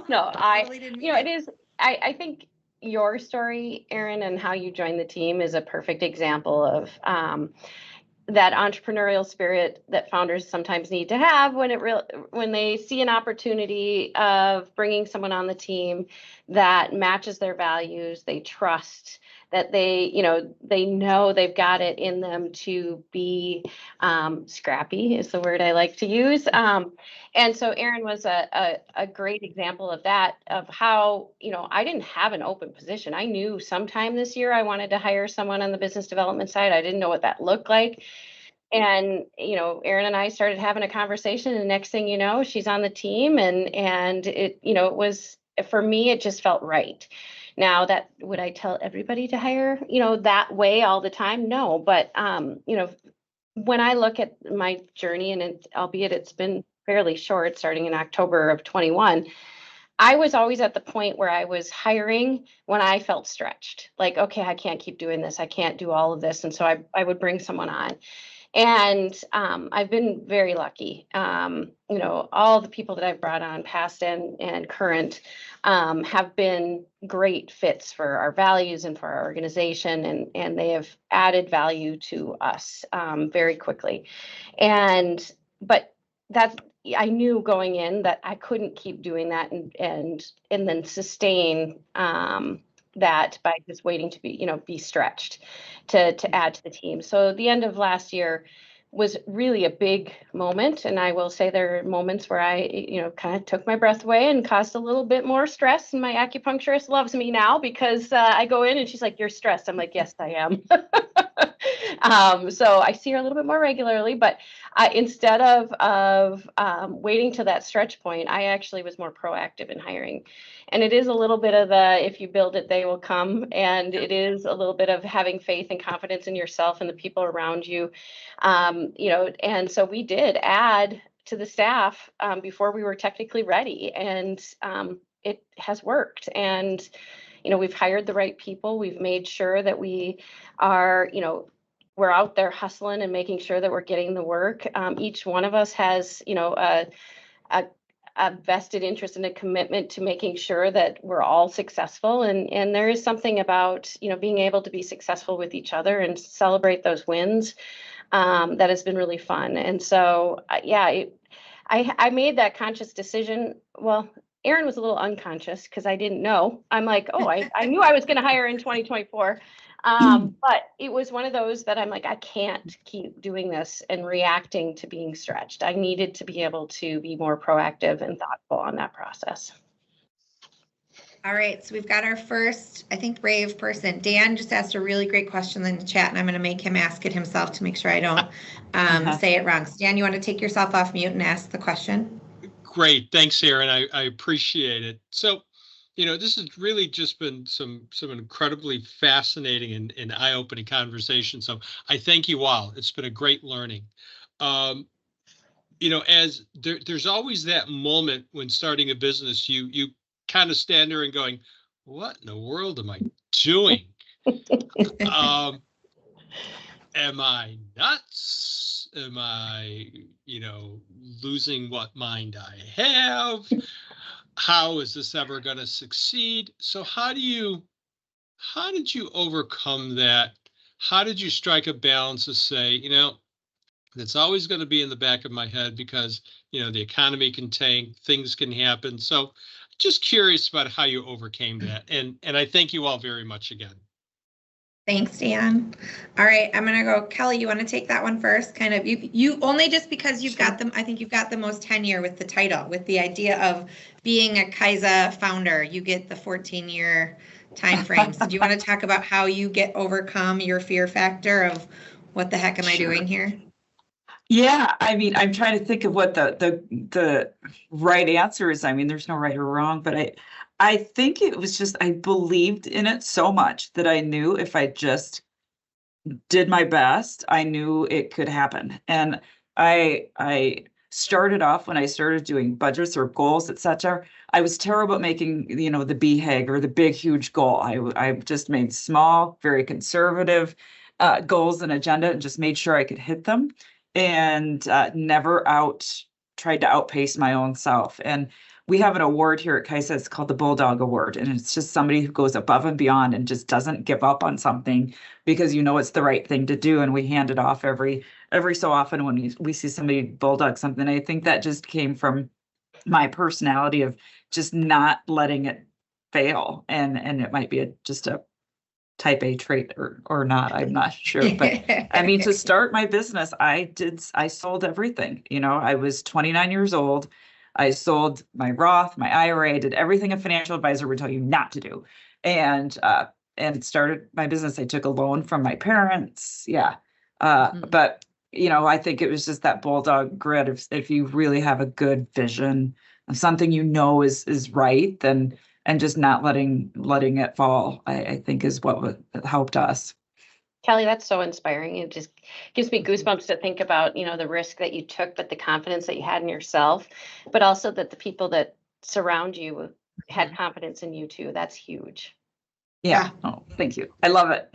No, it is. I think your story, Erin, and how you joined the team is a perfect example of that entrepreneurial spirit that founders sometimes need to have when they see an opportunity of bringing someone on the team that matches their values, they trust, that they know they've got it in them to be scrappy is the word I like to use. And so Erin was a great example of that, of how, I didn't have an open position. I knew sometime this year I wanted to hire someone on the business development side. I didn't know what that looked like. And, Erin and I started having a conversation, and next thing you know, she's on the team, and it, it was, for me, it just felt right. Now, that would I tell everybody to hire, that way all the time? No, but, when I look at my journey, and albeit it's been fairly short, starting in October of 21, I was always at the point where I was hiring when I felt stretched, like, okay, I can't keep doing this. I can't do all of this. And so I would bring someone on. And I've been very lucky. All the people that I've brought on, past and current, have been great fits for our values and for our organization, and they have added value to us very quickly. But that's, I knew going in that I couldn't keep doing that and then sustain that by just waiting to be stretched to add to the team. So the end of last year was really a big moment. And I will say there are moments where I, kind of took my breath away and caused a little bit more stress. And my acupuncturist loves me now because I go in and she's like, "You're stressed." I'm like, "Yes, I am." So I see her a little bit more regularly, but instead of waiting to that stretch point, I actually was more proactive in hiring. And it is a little bit of the, if you build it, they will come. And it is a little bit of having faith and confidence in yourself and the people around you. And so we did add to the staff before we were technically ready. And it has worked. And, we've hired the right people. We've made sure that we are, we're out there hustling and making sure that we're getting the work. Each one of us has, a vested interest and a commitment to making sure that we're all successful. And there is something about, being able to be successful with each other and celebrate those wins that has been really fun. And so, I made that conscious decision. Well, Erin was a little unconscious because I didn't know. I'm like, oh, I knew I was going to hire in 2024. But it was one of those that I'm like, I can't keep doing this and reacting to being stretched. I needed to be able to be more proactive and thoughtful on that process. All right, so we've got our first, I think, brave person. Dan just asked a really great question in the chat, and I'm going to make him ask it himself to make sure I don't say it wrong. So Dan, you want to take yourself off mute and ask the question? Great. Thanks, Erin. I appreciate it. So, this has really just been some incredibly fascinating and eye-opening conversation. So I thank you all. It's been a great learning. As there's always that moment when starting a business, you kind of stand there and going, what in the world am I doing? Am I nuts? Am I, losing what mind I have? How is this ever going to succeed? So how did you overcome that? How did you strike a balance to say, that's always going to be in the back of my head because, the economy can tank, things can happen. So just curious about how you overcame that. And I thank you all very much again. Thanks, Dan. All right, I'm going to go. Kelly, you want to take that one first? Kind of, you only just because you've got them. I think you've got the most tenure with the title, with the idea of being a Kaiser founder. You get the 14-year time frame. So do you want to talk about how you overcome your fear factor of what the heck am I doing here? Yeah, I mean, I'm trying to think of what the right answer is. I mean, there's no right or wrong, but I think it was just, I believed in it so much that I knew if I just did my best, I knew it could happen. And I started off, when I started doing budgets or goals, etc., I was terrible at making, the BHAG or the big, huge goal. I just made small, very conservative goals and agenda and just made sure I could hit them, and never tried to outpace my own self. And we have an award here at Kaiser. It's called the Bulldog Award. And it's just somebody who goes above and beyond and just doesn't give up on something because it's the right thing to do. And we hand it off every so often when we see somebody bulldog something. I think that just came from my personality of just not letting it fail. And it might be just a type A trait or not, I'm not sure. But I mean, to start my business, I sold everything. You know, I was 29 years old. I sold my Roth, my IRA, did everything a financial advisor would tell you not to do. And started my business. I took a loan from my parents. Yeah. But you know, I think it was just that bulldog grit. If you really have a good vision of something you know is right, then and just not letting it fall, I think is what helped us. Kelly, that's so inspiring. It just gives me goosebumps to think about, you know, the risk that you took, but the confidence that you had in yourself, but also that the people that surround you had confidence in you too. That's huge. Yeah. Oh, thank you. I love it.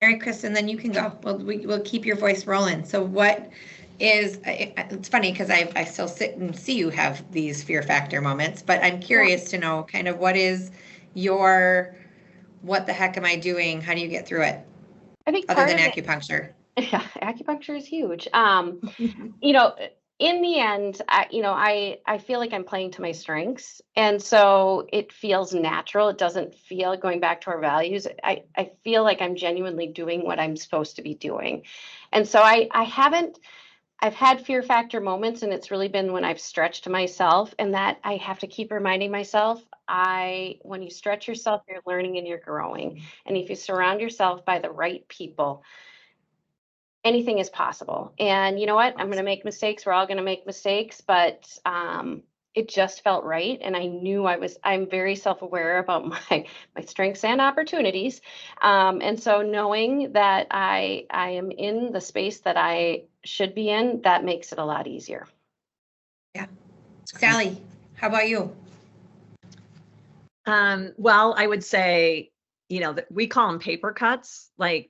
Mary Kristen, then you can go. We'll keep your voice rolling. So what is, it's funny because I still sit and see you have these fear factor moments, but I'm curious to know kind of what is your, what the heck am I doing? How do you get through it? I think other than acupuncture. Yeah, acupuncture is huge. You know, in the end, I feel like I'm playing to my strengths. And so it feels natural. It doesn't feel, going back to our values, I feel like I'm genuinely doing what I'm supposed to be doing. And so I've had fear factor moments, and it's really been when I've stretched myself, and that I have to keep reminding myself, when you stretch yourself, you're learning and you're growing. And if you surround yourself by the right people, anything is possible. And you know what? I'm going to make mistakes. We're all going to make mistakes, but it just felt right. And I knew I'm very self-aware about my strengths and opportunities. And so knowing that I am in the space that I should be in, that makes it a lot easier. Yeah. Sally, how about you? Well, I would say, you know, we call them paper cuts. Like,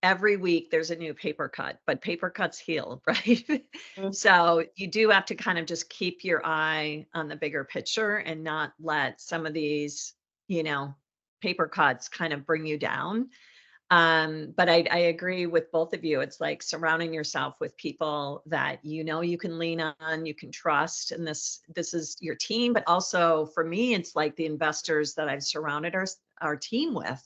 every week there's a new paper cut, but paper cuts heal, right? So you do have to kind of just keep your eye on the bigger picture and not let some of these, you know, paper cuts kind of bring you down. But I agree with both of you. It's like surrounding yourself with people that you know you can lean on, you can trust, and this is your team. But also for me, it's like the investors that I've surrounded our team with.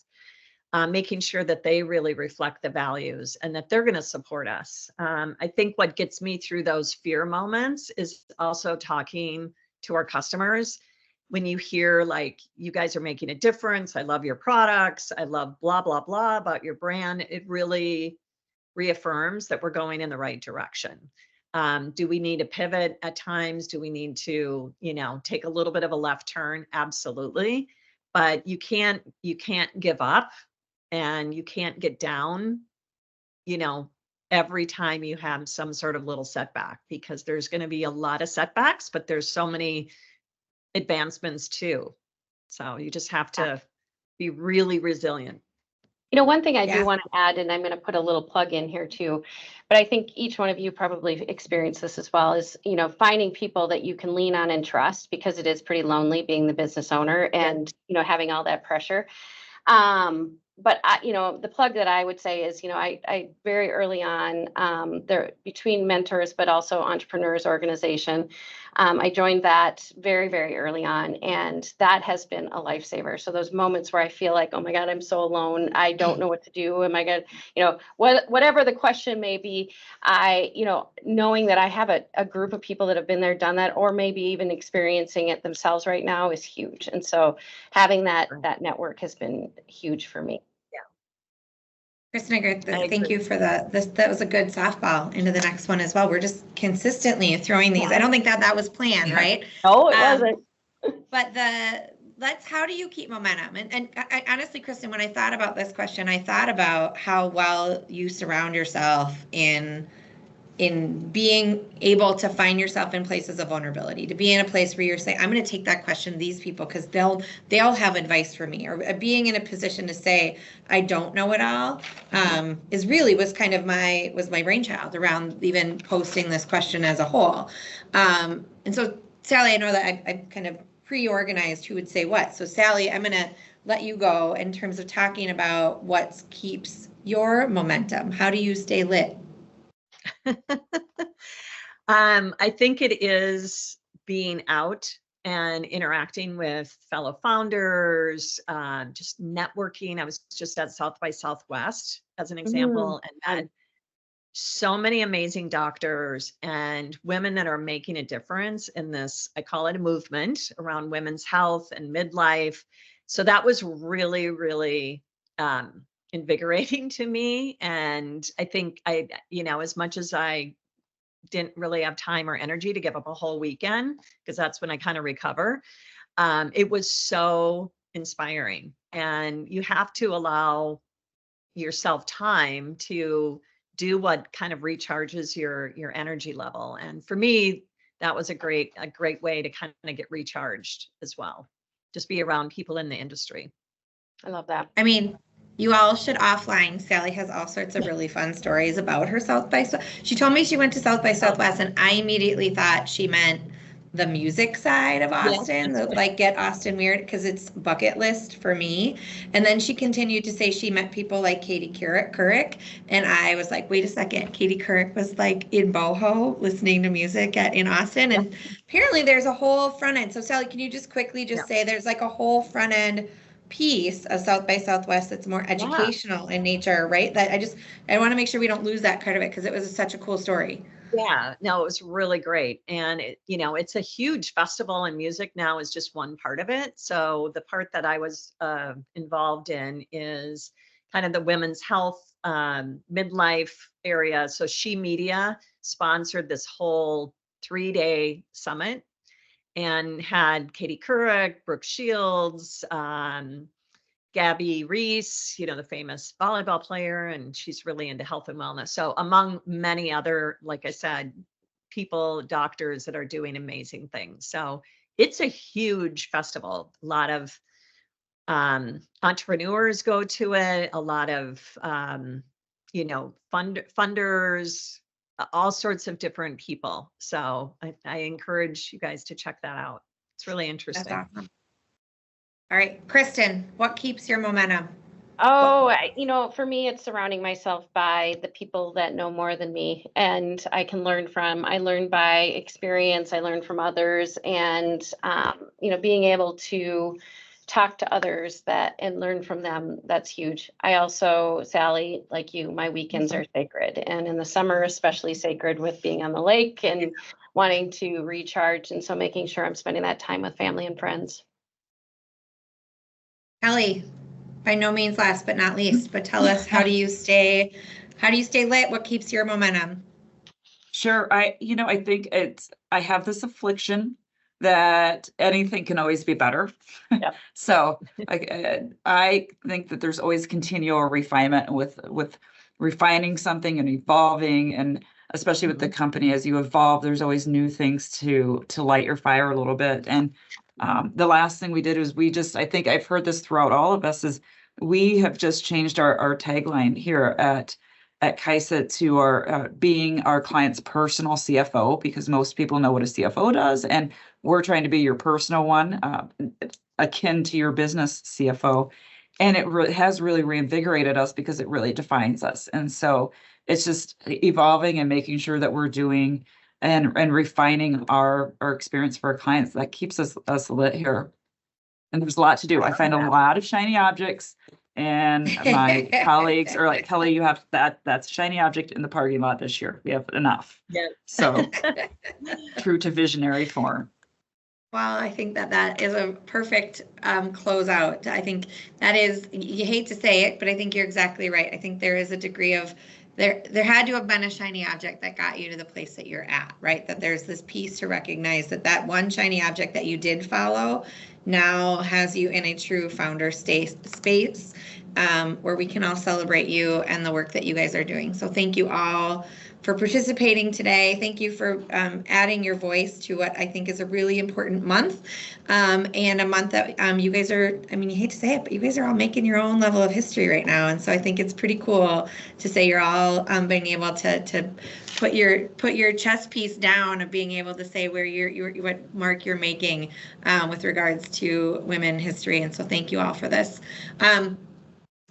Making sure that they really reflect the values and that they're going to support us. I think what gets me through those fear moments is also talking to our customers. When you hear like, you guys are making a difference, I love your products, I love blah, blah, blah about your brand, it really reaffirms that we're going in the right direction. Do we need to pivot at times? Do we need to, you know, take a little bit of a left turn? Absolutely. But you can't give up. And you can't get down, you know, every time you have some sort of little setback, because there's going to be a lot of setbacks, but there's so many advancements too. So you just have to be really resilient. You know, one thing I do want to add, and I'm going to put a little plug in here too, but I think each one of you probably experienced this as well, is, you know, finding people that you can lean on and trust, because it is pretty lonely being the business owner and, you know, having all that pressure. But you know, the plug that I would say is, you know, I very early on, there between mentors, but also entrepreneurs organization, I joined that very, very early on, and that has been a lifesaver. So those moments where I feel like, oh my God, I'm so alone, I don't know what to do. Am I going to, you know, whatever the question may be, you know, knowing that I have a group of people that have been there, done that, or maybe even experiencing it themselves right now is huge. And so having that network has been huge for me. Kristen, thank you for that. That was a good softball into the next one as well. We're just consistently throwing these. I don't think that was planned, right? No, it wasn't. But how do you keep momentum? And I, honestly, Kristen, when I thought about this question, I thought about how well you surround yourself in being able to find yourself in places of vulnerability, to be in a place where you're saying, I'm going to take that question to these people because they'll have advice for me, or being in a position to say, I don't know it all, was kind of my brainchild around even posting this question as a whole. And so Sally, I know that I kind of pre-organized who would say what. So Sally, I'm going to let you go in terms of talking about what keeps your momentum. How do you stay lit? I think it is being out and interacting with fellow founders, just networking. I was just at South by Southwest as an example, and met so many amazing doctors and women that are making a difference in this, I call it a movement around women's health and midlife. So that was really, really invigorating to me. And I think as much as I didn't really have time or energy to give up a whole weekend, because that's when I kind of recover, it was so inspiring. And you have to allow yourself time to do what kind of recharges your energy level. And for me, that was a great way to kind of get recharged as well. Just be around people in the industry. I love that. I mean, you all should offline. Sally has all sorts of really fun stories about her South by Southwest. She told me she went to South by Southwest, and I immediately thought she meant the music side of Austin, like Get Austin Weird, because it's bucket list for me. And then she continued to say she met people like Katie Couric, and I was like, wait a second, Katie Couric was like in Boho listening to music in Austin, and apparently there's a whole front end. So Sally, can you just quickly say there's like a whole front end piece of South by Southwest that's more educational in nature, right? That I want to make sure we don't lose that part of it, because it was such a cool story. Yeah, no, it was really great. And it's a huge festival, and music now is just one part of it. So the part that I was involved in is kind of the women's health midlife area. So She Media sponsored this whole 3-day summit and had Katie Couric, Brooke Shields, Gabby Reese, the famous volleyball player, and she's really into health and wellness. So among many other, like I said, people, doctors that are doing amazing things. So it's a huge festival. A lot of entrepreneurs go to it, a lot of, funders, all sorts of different people. So I encourage you guys to check that out. It's really interesting. That's awesome. All right, Kristen, what keeps your momentum? Oh, for me, it's surrounding myself by the people that know more than me and I can learn from. I learn by experience. I learn from others, and, being able to talk to others and learn from them, that's huge. I also, Sally, like you, my weekends are sacred, and in the summer, especially sacred with being on the lake and wanting to recharge. And so making sure I'm spending that time with family and friends. Kelly, by no means last but not least, but tell us, how do you stay lit? What keeps your momentum? Sure. I think I have this affliction that anything can always be better. Yep. So I think that there's always continual refinement with refining something and evolving, and especially with the company, as you evolve, there's always new things to light your fire a little bit. And the last thing we did was I think I've heard this throughout all of us, is we have just changed our tagline here at Kaisa to our being our client's personal CFO, because most people know what a CFO does, and we're trying to be your personal one, akin to your business CFO. And it has really reinvigorated us, because it really defines us. And so it's just evolving and making sure that we're doing and refining our experience for our clients that keeps us lit here. And there's a lot to do. I find a lot of shiny objects, and my colleagues are like, Kelly, you have that's a shiny object in the parking lot this year. We have enough. Yeah. So true to visionary form. Well, I think that is a perfect closeout. I think that is, you hate to say it, but I think you're exactly right. I think there is a degree of there had to have been a shiny object that got you to the place that you're at, right? That there's this piece to recognize that one shiny object that you did follow now has you in a true founder space where we can all celebrate you and the work that you guys are doing. So thank you all for participating today. Thank you for adding your voice to what I think is a really important month, and a month that you guys are, you hate to say it, but you guys are all making your own level of history right now. And so I think it's pretty cool to say you're all being able to put your chess piece down of being able to say where what mark you're making with regards to women history. And so thank you all for this.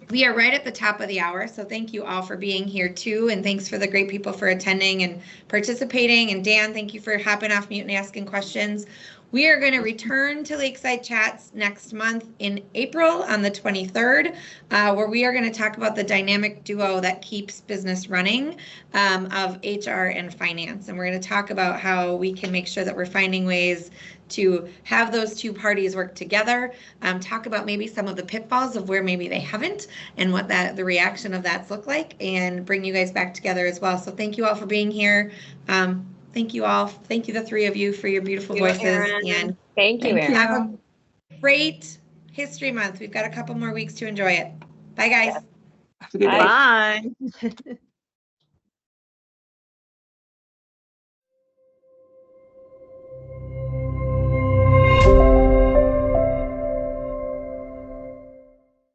We are right at the top of the hour, so thank you all for being here too, and thanks for the great people for attending and participating. And Dan, thank you for hopping off mute and asking questions. We are going to return to Lakeside Chats next month in April on the 23rd, where we are going to talk about the dynamic duo that keeps business running of HR and finance. And we're going to talk about how we can make sure that we're finding ways to have those two parties work together, talk about maybe some of the pitfalls of where maybe they haven't and what the reaction of that's looked like, and bring you guys back together as well. So thank you all for being here. Thank you all. Thank you, the three of you, for your beautiful voices. And thank you, Erin. Have a great History Month. We've got a couple more weeks to enjoy it. Bye, guys. Have a good day. Bye.